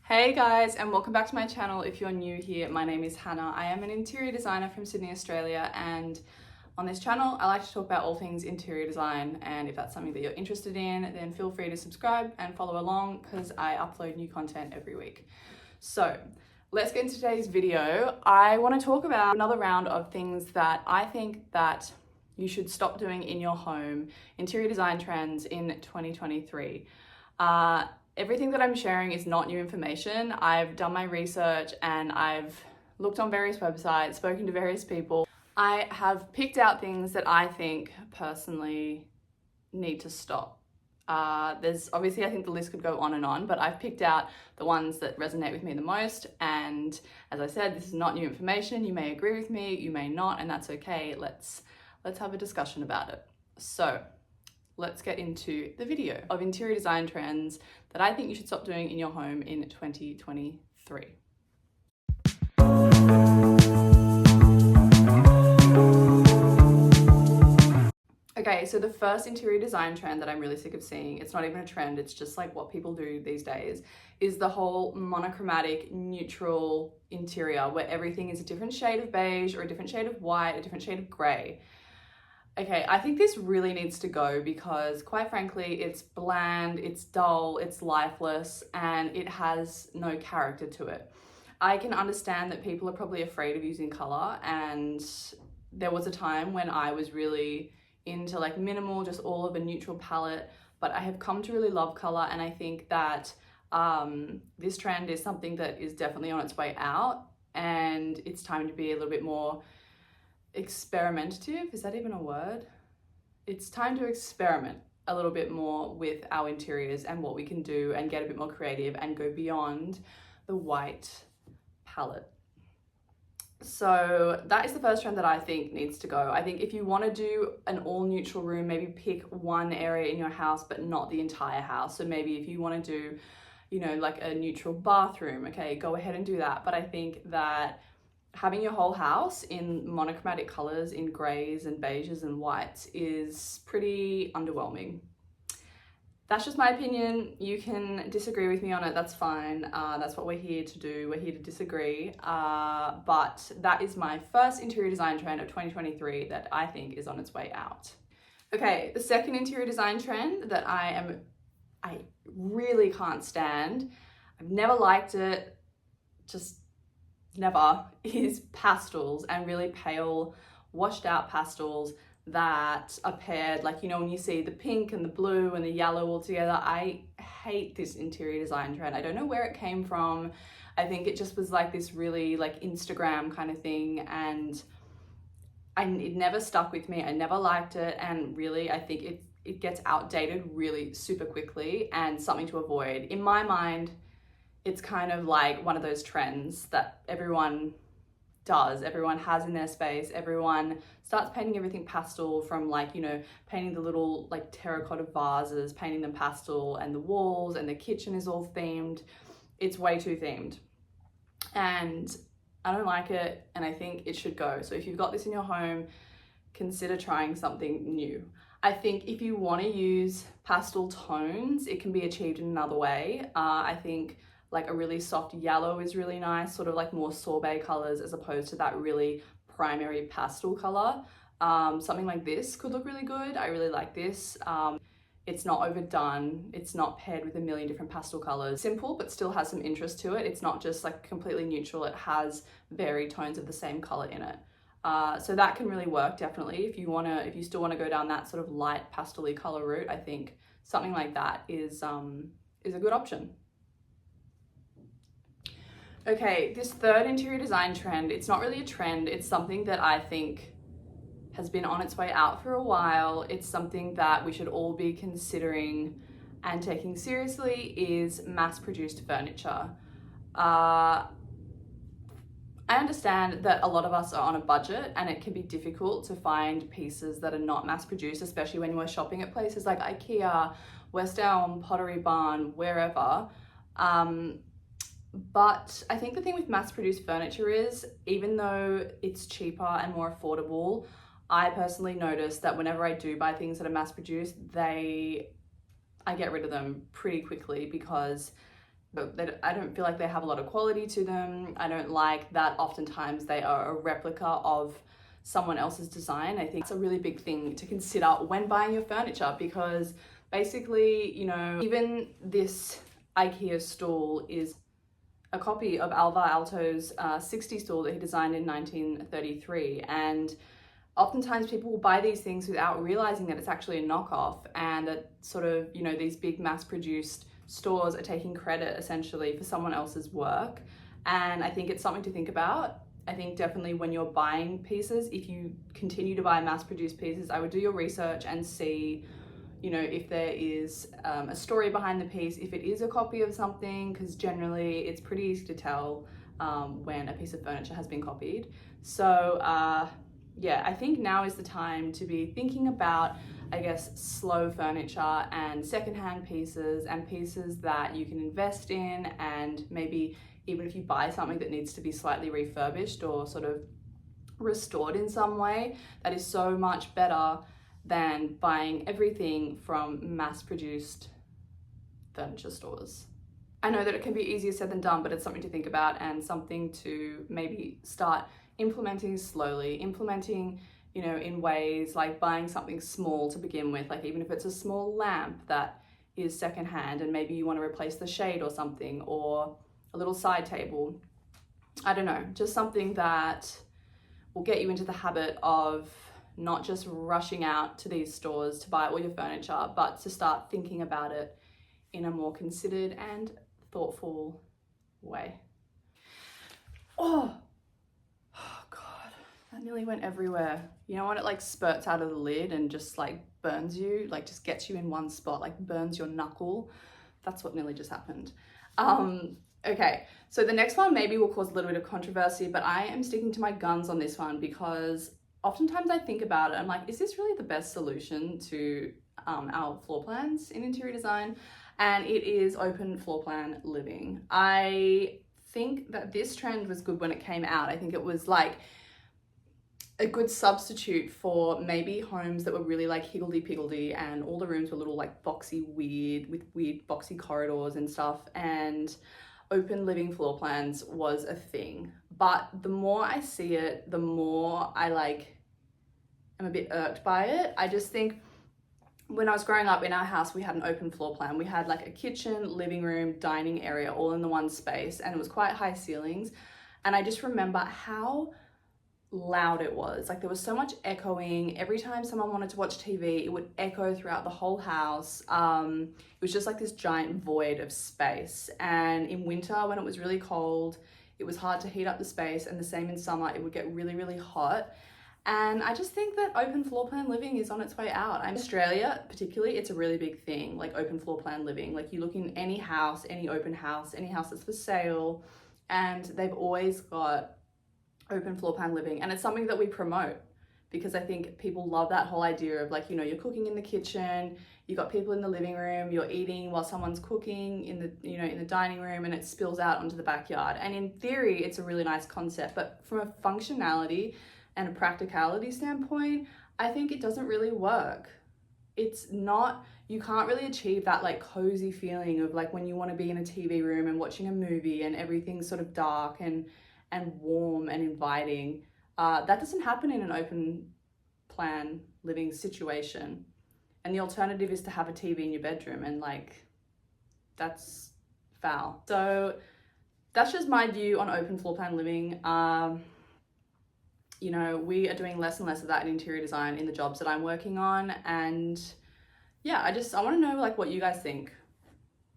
Hey guys, and welcome back to my channel. If you're new here, my name is Hannah. I am an interior designer from Sydney, Australia, and on this channel I like to talk about all things interior design, and if that's something that you're interested in, then feel free to subscribe and follow along because I upload new content every week. So let's get into today's video. I want to talk about another round of things that I think that you should stop doing in your home, interior design trends in 2023. Everything that I'm sharing is not new information. I've done my research and I've looked on various websites, spoken to various people. I have picked out things that I think personally need to stop. There's obviously, I think the list could go on, but I've picked out the ones that resonate with me the most. And as I said, this is not new information. You may agree with me, you may not, and that's okay. Let's have a discussion about it. So let's get into the video of interior design trends that I think you should stop doing in your home in 2023. Okay, so the first interior design trend that I'm really sick of seeing, it's not even a trend, it's just like what people do these days, is the whole monochromatic neutral interior where everything is a different shade of beige or a different shade of white, a different shade of gray. Okay, I think this really needs to go because quite frankly, it's bland, it's dull, it's lifeless, and it has no character to it. I can understand that people are probably afraid of using color, and there was a time when I was really into like minimal, just all of a neutral palette, but I have come to really love color, and I think that this trend is something that is definitely on its way out, and it's time to be a little bit more experimentative. Is that even a word? It's time to experiment a little bit more with our interiors and what we can do and get a bit more creative and go beyond the white palette. So that is the first trend that I think needs to go. I think if you want to do an all neutral room, maybe pick one area in your house but not the entire house. So maybe if you want to do, you know, like a neutral bathroom, okay, go ahead and do that. But I think that having your whole house in monochromatic colors, in grays and beiges and whites, is pretty underwhelming. That's just my opinion. You can disagree with me on it, that's fine. That's what we're here to do. We're here to disagree. But that is my first interior design trend of 2023 that I think is on its way out. Okay, the second interior design trend that I really can't stand, I've never liked it, just never, is pastels, and really pale washed out pastels that are paired, like, you know, when you see the pink and the blue and the yellow all together. I hate this interior design trend. I don't know where it came from. I think it just was like this really like Instagram kind of thing, and it never stuck with me. I never liked it, and really I think it gets outdated really super quickly, and something to avoid. In my mind, it's kind of like one of those trends that everyone does, everyone has in their space. Everyone starts painting everything pastel, from like, you know, painting the little like terracotta vases, painting them pastel, and the walls and the kitchen is all themed. It's way too themed, and I don't like it, and I think it should go. So if you've got this in your home, consider trying something new. I think if you want to use pastel tones, it can be achieved in another way. I think like a really soft yellow is really nice, sort of like more sorbet colors as opposed to that really primary pastel color. Something like this could look really good. I really like this. It's not overdone. It's not paired with a million different pastel colors. Simple, but still has some interest to it. It's not just like completely neutral. It has varied tones of the same color in it. So that can really work, definitely. If you still wanna go down that sort of light pastel-y color route, I think something like that is a good option. Okay, this third interior design trend, it's not really a trend, it's something that I think has been on its way out for a while. It's something that we should all be considering and taking seriously, is mass-produced furniture. I understand that a lot of us are on a budget, and it can be difficult to find pieces that are not mass-produced, especially when we're shopping at places like IKEA, West Elm, Pottery Barn, wherever. But I think the thing with mass-produced furniture is, even though it's cheaper and more affordable, I personally notice that whenever I do buy things that are mass-produced, I get rid of them pretty quickly because I don't feel like they have a lot of quality to them. I don't like that oftentimes they are a replica of someone else's design. I think it's a really big thing to consider when buying your furniture, because basically, you know, even this IKEA stool is a copy of Alvar Aalto's 60 stool that he designed in 1933. And oftentimes people will buy these things without realizing that it's actually a knockoff, and that sort of, you know, these big mass-produced stores are taking credit essentially for someone else's work. And I think it's something to think about. I think definitely when you're buying pieces, if you continue to buy mass-produced pieces, I would do your research and see, you know, if there is a story behind the piece, if it is a copy of something, because generally it's pretty easy to tell when a piece of furniture has been copied. So yeah, I think now is the time to be thinking about, I guess, slow furniture and secondhand pieces and pieces that you can invest in, and maybe even if you buy something that needs to be slightly refurbished or sort of restored in some way, that is so much better than buying everything from mass-produced furniture stores. I know that it can be easier said than done, but it's something to think about and something to maybe start implementing slowly, implementing, you know, in ways like buying something small to begin with, like even if it's a small lamp that is secondhand and maybe you want to replace the shade or something, or a little side table. I don't know, just something that will get you into the habit of not just rushing out to these stores to buy all your furniture, but to start thinking about it in a more considered and thoughtful way. Oh God, that nearly went everywhere. You know when it like spurts out of the lid and just like burns you, like just gets you in one spot, like burns your knuckle? That's what nearly just happened. Okay, so the next one maybe will cause a little bit of controversy, but I am sticking to my guns on this one because oftentimes I think about it, I'm like, is this really the best solution to our floor plans in interior design? And it is open floor plan living. I think that this trend was good when it came out. I think it was like a good substitute for maybe homes that were really like higgledy-piggledy and all the rooms were little like boxy weird, with weird boxy corridors and stuff, and open living floor plans was a thing. But the more I see it, the more I am a bit irked by it. I just think when I was growing up in our house, we had an open floor plan. We had like a kitchen, living room, dining area, all in the one space, and it was quite high ceilings. And I just remember how loud it was. Like there was so much echoing. Every time someone wanted to watch TV, it would echo throughout the whole house. It was just like this giant void of space. And in winter, when it was really cold, it was hard to heat up the space, and the same in summer, it would get really, really hot. And I just think that open floor plan living is on its way out. In Australia, particularly, it's a really big thing, like open floor plan living. Like you look in any house, any open house, any house that's for sale, and they've always got open floor plan living. And it's something that we promote because I think people love that whole idea of like, you know, you're cooking in the kitchen, you got people in the living room, you're eating while someone's cooking in the, you know, in the dining room, and it spills out onto the backyard. And in theory, it's a really nice concept, but from a functionality and a practicality standpoint, I think it doesn't really work. It's not, you can't really achieve that like cozy feeling of like when you want to be in a TV room and watching a movie and everything's sort of dark and warm and inviting. That doesn't happen in an open plan living situation. And the alternative is to have a TV in your bedroom, and like, that's foul. So that's just my view on open floor plan living. You know, we are doing less and less of that in interior design in the jobs that I'm working on. And yeah, I want to know like what you guys think.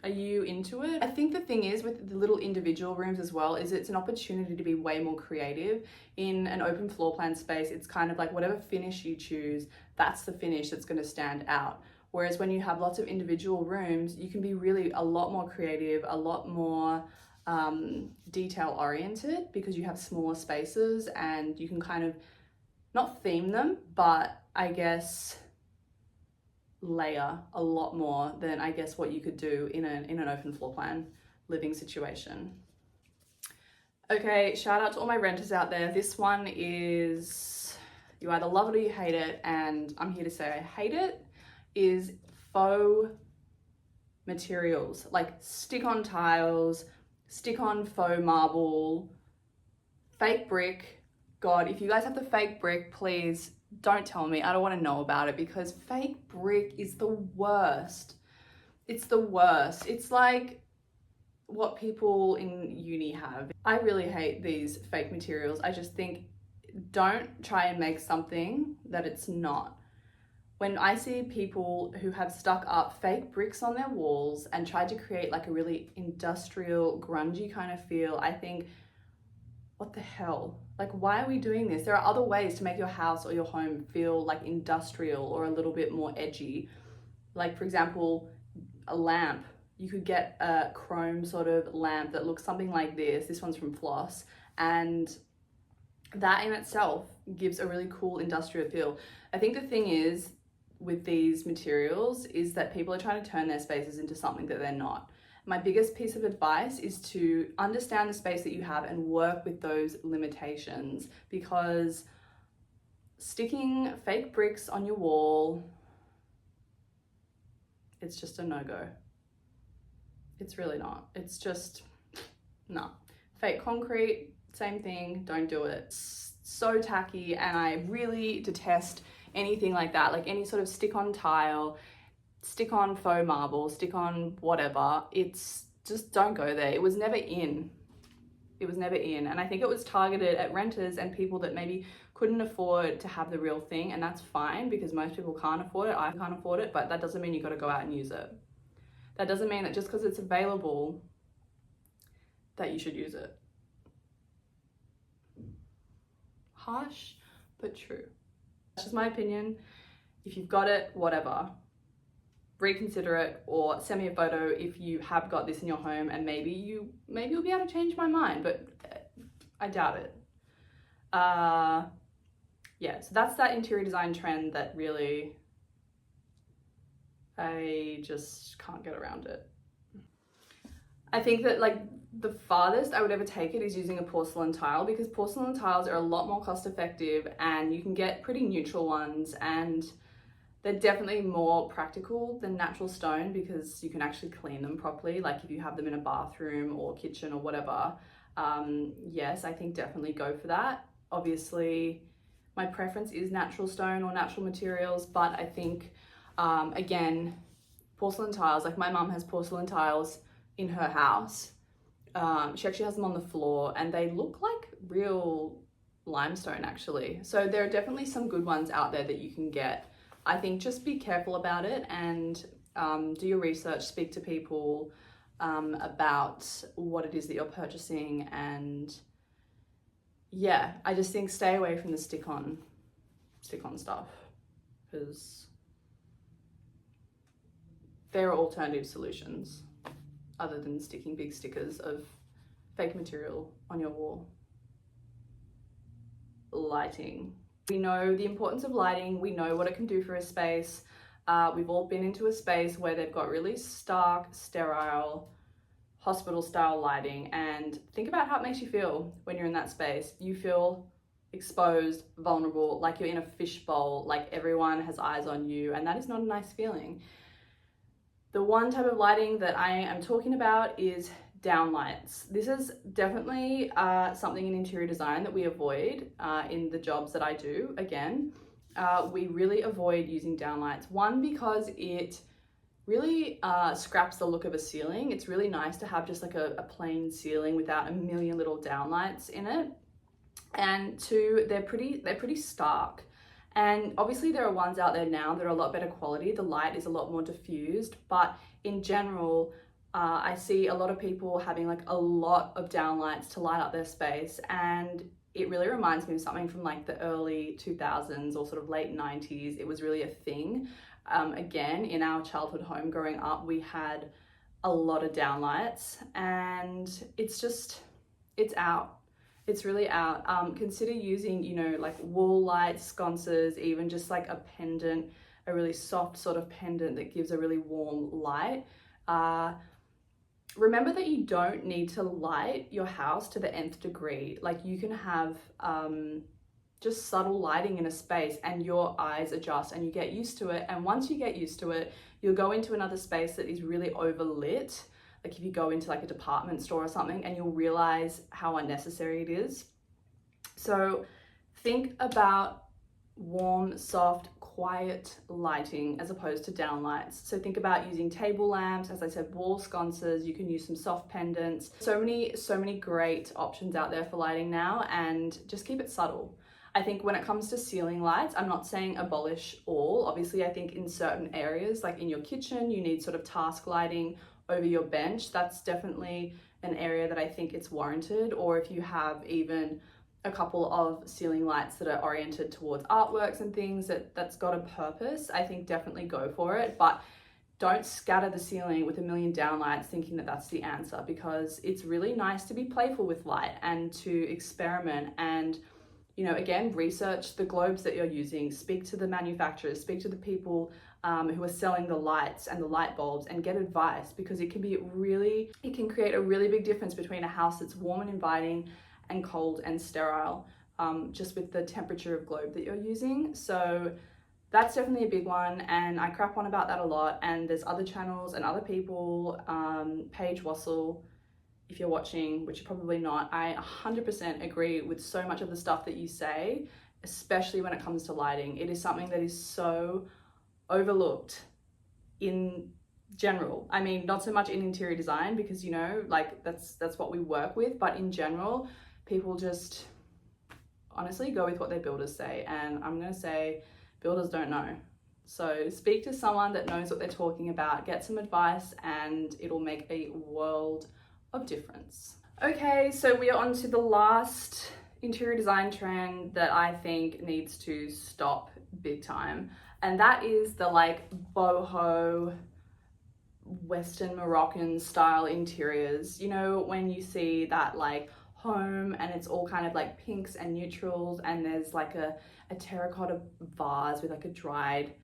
Are you into it? I think the thing is with the little individual rooms as well is it's an opportunity to be way more creative. In an open floor plan space, it's kind of like whatever finish you choose, that's the finish that's going to stand out. Whereas when you have lots of individual rooms, you can be really a lot more creative, a lot more detail oriented, because you have smaller spaces and you can kind of not theme them, but I guess layer a lot more than I guess what you could do in an open floor plan living situation. Okay, shout out to all my renters out there. This one is, you either love it or you hate it, and I'm here to say I hate it, is Faux materials, like stick-on tiles, stick-on faux marble, fake brick. God, if you guys have the fake brick, please don't tell me. I don't want to know about it, because fake brick is the worst. It's the worst. It's like what people in uni have. I really hate these fake materials. I just think, don't try and make something that it's not. When I see people who have stuck up fake bricks on their walls and tried to create like a really industrial, grungy kind of feel, I think, what the hell? Like, why are we doing this? There are other ways to make your house or your home feel like industrial or a little bit more edgy. Like, for example, a lamp. You could get a chrome sort of lamp that looks something like this. This one's from Floss, and that in itself gives a really cool industrial feel. I think the thing is with these materials is that people are trying to turn their spaces into something that they're not. My biggest piece of advice is to understand the space that you have and work with those limitations, because sticking fake bricks on your wall, it's just a no-go. It's really not. It's just, no. Fake concrete, same thing, don't do it. It's so tacky, and I really detest anything like that, like any sort of stick-on tile, stick-on faux marble, stick-on whatever. It's just, don't go there. It was never in. It was never in. And I think it was targeted at renters and people that maybe couldn't afford to have the real thing, and that's fine, because most people can't afford it. I can't afford it, but that doesn't mean you got to go out and use it. That doesn't mean that just because it's available that you should use it. Harsh, but true. That's just my opinion. If you've got it, whatever. Reconsider it, or send me a photo if you have got this in your home, and maybe you'll be able to change my mind, but I doubt it. Yeah, so that's that interior design trend that really, I just can't get around it. I think that like the farthest I would ever take it is using a porcelain tile, because porcelain tiles are a lot more cost effective and you can get pretty neutral ones, and they're definitely more practical than natural stone because you can actually clean them properly. Like if you have them in a bathroom or kitchen or whatever, yes, I think definitely go for that. Obviously, my preference is natural stone or natural materials, but I think, again, porcelain tiles, like my mum has porcelain tiles in her house. She actually has them on the floor and they look like real limestone actually. So there are definitely some good ones out there that you can get. I think just be careful about it and do your research, speak to people about what it is that you're purchasing, and yeah, I just think stay away from the stick-on stuff, because there are alternative solutions other than sticking big stickers of fake material on your wall. Lighting. We know the importance of lighting. We know what it can do for a space. We've all been into a space where they've got really stark, sterile, hospital-style lighting, and think about how it makes you feel when you're in that space. You feel exposed, vulnerable, like you're in a fishbowl, like everyone has eyes on you, and that is not a nice feeling. The one type of lighting that I am talking about is downlights. This is definitely something in interior design that we avoid in the jobs that I do. Again, we really avoid using downlights. One, because it really scraps the look of a ceiling. It's really nice to have just like a plain ceiling without a million little downlights in it. And two, they're pretty stark. And obviously there are ones out there now that are a lot better quality. The light is a lot more diffused, but in general, I see a lot of people having like a lot of downlights to light up their space, and it really reminds me of something from like the early 2000s or sort of late 90s. It was really a thing. Again, in our childhood home growing up, we had a lot of downlights, and it's out. It's really out. Consider using, you know, like wall lights, sconces, even just like a pendant, a really soft sort of pendant that gives a really warm light. Remember that you don't need to light your house to the nth degree. Like you can have just subtle lighting in a space and your eyes adjust and you get used to it. And once you get used to it, you'll go into another space that is really overlit, like if you go into like a department store or something, and you'll realize how unnecessary it is. So think about warm, soft, quiet lighting as opposed to down lights. So think about using table lamps, as I said, wall sconces. You can use some soft pendants. So many great options out there for lighting now, and just keep it subtle. I think when it comes to ceiling lights, I'm not saying abolish all. Obviously, I think in certain areas, like in your kitchen, you need sort of task lighting over your bench. That's definitely an area that I think it's warranted. Or if you have even a couple of ceiling lights that are oriented towards artworks and things that's got a purpose, I think definitely go for it. But don't scatter the ceiling with a million downlights thinking that that's the answer, because it's really nice to be playful with light and to experiment and, you know, again, research the globes that you're using, speak to the manufacturers, speak to the people who are selling the lights and the light bulbs, and get advice, because it can create a really big difference between a house that's warm and inviting and cold and sterile, just with the temperature of globe that you're using. So that's definitely a big one, and I crap on about that a lot. And there's other channels and other people, Paige Wassel, if you're watching, which you're probably not, I 100% agree with so much of the stuff that you say, especially when it comes to lighting. It is something that is so overlooked in general. I mean, not so much in interior design, because, you know, like that's what we work with, but in general, people just honestly go with what their builders say, and I'm gonna say builders don't know. So speak to someone that knows what they're talking about, get some advice, and it'll make a world of difference. Okay, so we are on to the last interior design trend that I think needs to stop big time, and that is the like boho Western Moroccan style interiors. You know, when you see that like home and it's all kind of like pinks and neutrals, and there's like a terracotta vase with like a dried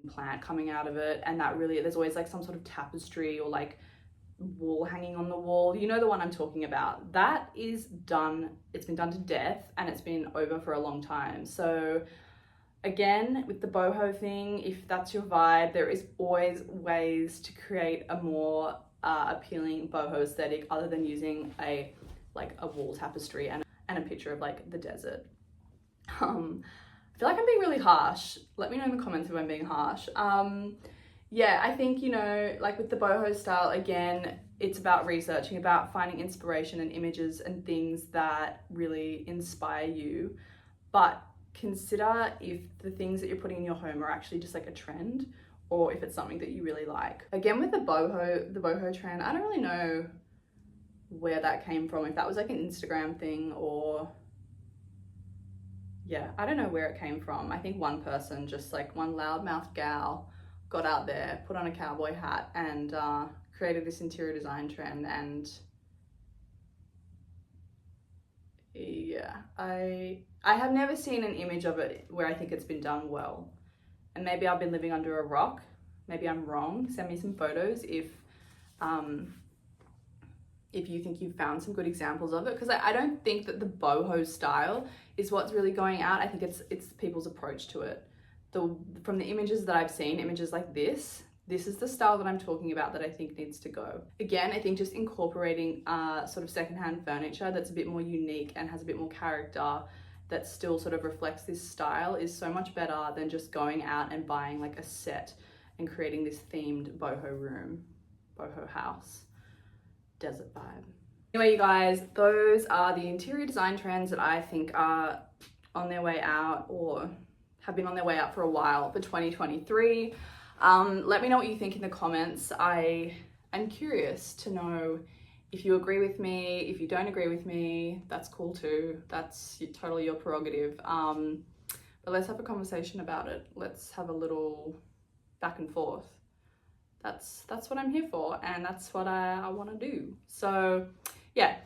plant coming out of it, and that really, there's always like some sort of tapestry or like wall hanging on the wall. You know the one I'm talking about. That is done, it's been done to death, and it's been over for a long time. So again, with the boho thing, if that's your vibe, there is always ways to create a more appealing boho aesthetic other than using a wall tapestry and a picture of like the desert. I feel like I'm being really harsh. Let me know in the comments if I'm being harsh. Yeah, I think, you know, like with the boho style, again, it's about researching, about finding inspiration and images and things that really inspire you. But consider if the things that you're putting in your home are actually just like a trend, or if it's something that you really like. Again, with the boho trend, I don't really know where that came from, if that was like an Instagram thing, or yeah, I don't know where it came from. I think one person, just like one loudmouth gal, got out there, put on a cowboy hat, and created this interior design trend. And yeah, I have never seen an image of it where I think it's been done well. And maybe I've been living under a rock. Maybe I'm wrong. Send me some photos if you think you've found some good examples of it, because I don't think that the boho style is what's really going out. I think it's people's approach to it. From the images that I've seen, images like this is the style that I'm talking about that I think needs to go. Again, I think just incorporating sort of secondhand furniture that's a bit more unique and has a bit more character, that still sort of reflects this style, is so much better than just going out and buying like a set and creating this themed boho room, boho house, desert vibe. Anyway, you guys, those are the interior design trends that I think are on their way out, or have been on their way out for a while, for 2023. Let me know what you think in the comments. I am curious to know if you agree with me. If you don't agree with me, that's cool too. That's totally your prerogative. But let's have a conversation about it. Let's have a little back and forth. That's what I'm here for, and that's what I want to do. So yeah,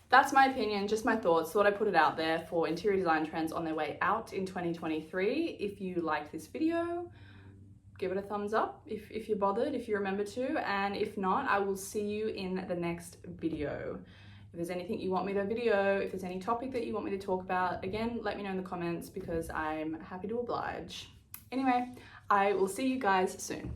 that's my opinion, just my thoughts. Thought I put it out there for interior design trends on their way out in 2023. If you liked this video, give it a thumbs up if you're bothered, if you remember to, and if not, I will see you in the next video. If there's anything you want me to video, if there's any topic that you want me to talk about, again, let me know in the comments, because I'm happy to oblige. Anyway, I will see you guys soon.